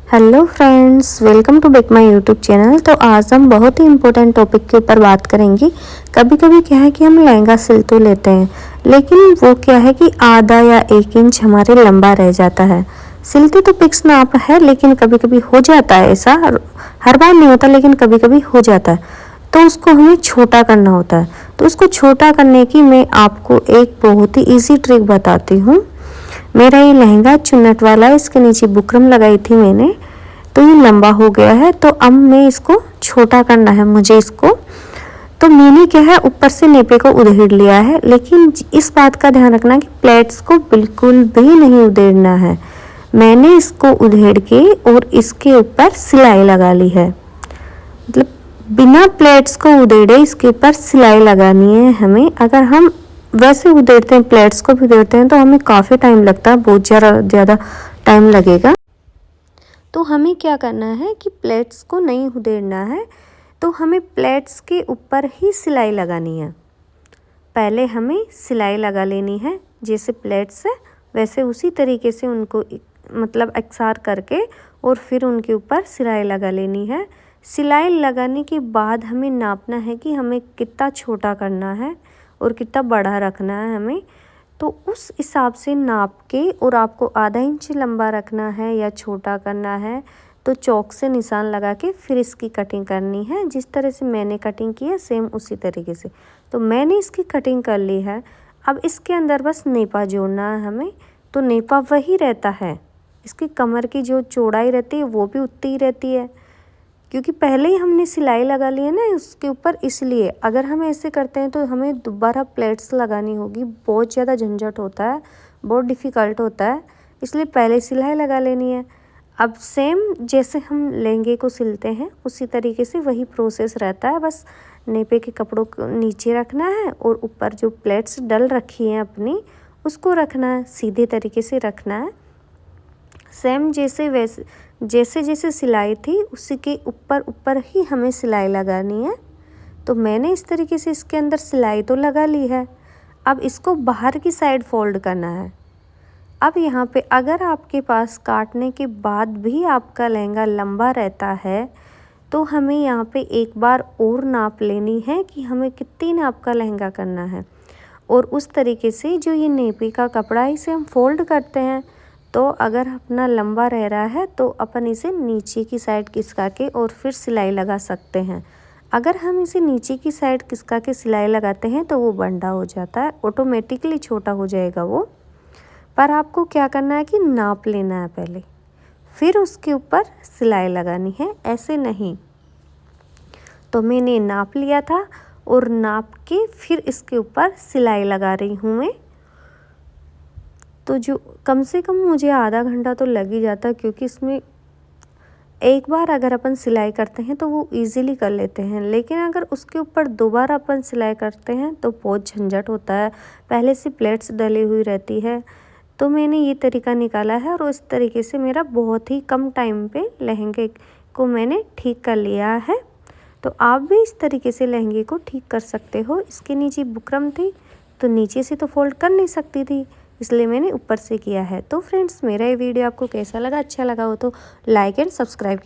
Hello friends, welcome to back my YouTube channel. तो आज हम बहुत ही इम्पोर्टेंट टॉपिक के ऊपर बात करेंगे। कभी कभी क्या है कि हम लहंगा सिल तो लेते हैं, लेकिन वो क्या है कि आधा या 1 इंच हमारे लंबा रह जाता है। सिलते तो फिक्स नाप है, लेकिन कभी कभी हो जाता है ऐसा, हर बार नहीं होता लेकिन कभी कभी हो जाता है। तो उसको हमें छोटा करना होता है। तो उसको छोटा करने की मैं आपको एक बहुत ही ईजी ट्रिक बताती हूँ। मेरा ये लहंगा चुन्नट वाला है, इसके नीचे बुकरम लगाई थी मैंने, तो ये लंबा हो गया है। तो अब मैं इसको छोटा करना है मुझे इसको। तो मैंने क्या है ऊपर से नेपे को उधेड़ लिया है, लेकिन इस बात का ध्यान रखना कि प्लेट्स को बिल्कुल भी नहीं उधेड़ना है। मैंने इसको उधेड़ के और इसके ऊपर सिलाई लगा ली है, मतलब बिना प्लेट्स को उधेड़े इसके ऊपर सिलाई लगानी है हमें। अगर हम वैसे उधेड़ते हैं, प्लेट्स को भी उधेड़ते हैं, तो हमें काफ़ी टाइम लगता है, बहुत ज़्यादा टाइम लगेगा। तो हमें क्या करना है कि प्लेट्स को नहीं उधेड़ना है, तो हमें प्लेट्स के ऊपर ही सिलाई लगानी है। पहले हमें सिलाई लगा लेनी है, जैसे प्लेट्स है वैसे उसी तरीके से उनको मतलब एकसार करके और फिर उनके ऊपर सिलाई लगा लेनी है। सिलाई लगाने के बाद हमें नापना है कि हमें कितना छोटा करना है और कितना बड़ा रखना है हमें। तो उस हिसाब से नाप के, और आपको आधा इंच लंबा रखना है या छोटा करना है, तो चौक से निशान लगा के फिर इसकी कटिंग करनी है। जिस तरह से मैंने कटिंग की है सेम उसी तरीके से। तो मैंने इसकी कटिंग कर ली है। अब इसके अंदर बस नेपा जोड़ना है हमें। तो नेपा वही रहता है, इसकी कमर की जो चौड़ाई रहती है वो भी उतनी ही रहती है, क्योंकि पहले ही हमने सिलाई लगा ली है ना उसके ऊपर। इसलिए अगर हम ऐसे करते हैं तो हमें दोबारा प्लेट्स लगानी होगी, बहुत ज़्यादा झंझट होता है, बहुत डिफ़िकल्ट होता है, इसलिए पहले सिलाई लगा लेनी है। अब सेम जैसे हम लहंगे को सिलते हैं उसी तरीके से वही प्रोसेस रहता है। बस नेपे के कपड़ों को नीचे रखना है और ऊपर जो प्लेट्स डल रखी हैं अपनी उसको रखना है, सीधे तरीके से रखना है। सेम जैसे जैसे सिलाई थी उसी के ऊपर ऊपर ही हमें सिलाई लगानी है। तो मैंने इस तरीके से इसके अंदर सिलाई तो लगा ली है। अब इसको बाहर की साइड फोल्ड करना है। अब यहाँ पे अगर आपके पास काटने के बाद भी आपका लहंगा लंबा रहता है, तो हमें यहाँ पे एक बार और नाप लेनी है कि हमें कितनी नाप का लहंगा करना है। और उस तरीके से जो ये नेपी का कपड़ा है इसे हम फोल्ड करते हैं। तो अगर अपना लंबा रह रहा है तो अपन इसे नीचे की साइड खिसका के और फिर सिलाई लगा सकते हैं। अगर हम इसे नीचे की साइड खिसका के सिलाई लगाते हैं तो वो बंधा हो जाता है, ऑटोमेटिकली छोटा हो जाएगा वो। पर आपको क्या करना है कि नाप लेना है पहले, फिर उसके ऊपर सिलाई लगानी है, ऐसे नहीं। तो मैंने नाप लिया था और नाप के फिर इसके ऊपर सिलाई लगा रही हूँ मैं। तो जो कम से कम मुझे आधा घंटा तो लग ही जाता है, क्योंकि इसमें एक बार अगर अपन सिलाई करते हैं तो वो इजीली कर लेते हैं, लेकिन अगर उसके ऊपर दोबारा अपन सिलाई करते हैं तो बहुत झंझट होता है, पहले से प्लेट्स डली हुई रहती है। तो मैंने ये तरीका निकाला है और उस तरीके से मेरा बहुत ही कम टाइम पे लहंगे को मैंने ठीक कर लिया है। तो आप भी इस तरीके से लहंगे को ठीक कर सकते हो। इसके नीचे बुकरम थी तो नीचे से तो फोल्ड कर नहीं सकती थी, इसलिए मैंने ऊपर से किया है। तो फ्रेंड्स, मेरा ये वीडियो आपको कैसा लगा, अच्छा लगा हो तो लाइक एंड सब्सक्राइब कीजिए।